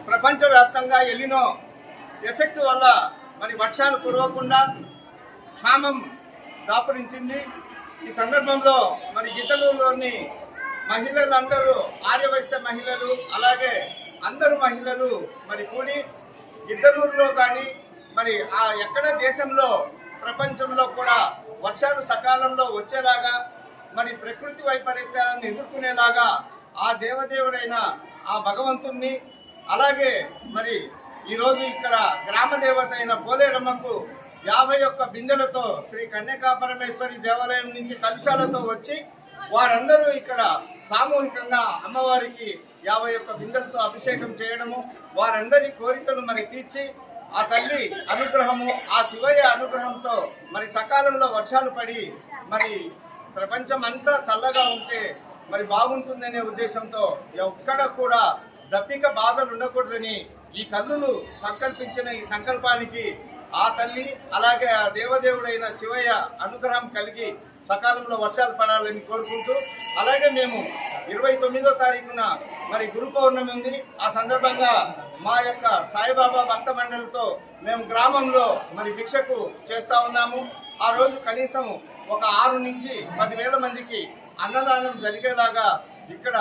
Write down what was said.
ప్రపంచవ్యాప్తంగా ఎలినో ఎఫెక్ట్ వల్ల మరి వర్షాలు కురవకుండా క్షామం దాపురించింది. ఈ సందర్భంలో మరి గిద్దలూరులోని మహిళలందరూ, ఆర్యవైశ్య మహిళలు, అలాగే అందరు మహిళలు మరి కూడి గిద్దలూరులో కానీ మరి ఎక్కడ దేశంలో ప్రపంచంలో కూడా వర్షాలు సకాలంలో వచ్చేలాగా, మరి ప్రకృతి వైపరీత్యాలను ఎదుర్కొనేలాగా ఆ దేవదేవుడైన ఆ భగవంతుణ్ణి, అలాగే మరి ఈరోజు ఇక్కడ గ్రామ దేవత అయిన పోలేరమ్మకు 51 బిందెలతో శ్రీ కన్యకాపరమేశ్వరి దేవాలయం నుంచి కలుషాలతో వచ్చి వారందరూ ఇక్కడ సామూహికంగా అమ్మవారికి 51 బిందెలతో అభిషేకం చేయడము, వారందరి కోరికలు మరి తీర్చి ఆ తల్లి అనుగ్రహము, ఆ శివయ్య అనుగ్రహంతో మరి సకాలంలో వర్షాలు పడి మరి ప్రపంచం అంతా చల్లగా ఉంటే మరి బాగుంటుందనే ఉద్దేశంతో ఎక్కడ కూడా దప్పిక బాధలు ఉండకూడదని ఈ తల్లులు సంకల్పించిన ఈ సంకల్పానికి ఆ తల్లి, అలాగే ఆ దేవదేవుడైన శివయ్య అనుగ్రహం కలిగి సకాలంలో వర్షాలు పడాలని కోరుకుంటూ, అలాగే మేము 29వ తారీఖున మరి గురు పౌర్ణమి ఉంది. ఆ సందర్భంగా మా యొక్క సాయిబాబా భక్త మండలితో మేము గ్రామంలో మరి భిక్షకు చేస్తా ఉన్నాము. ఆ రోజు కనీసం ఒక 6 నుంచి 10,000 మందికి అన్నదానం జరిగేలాగా ఇక్కడ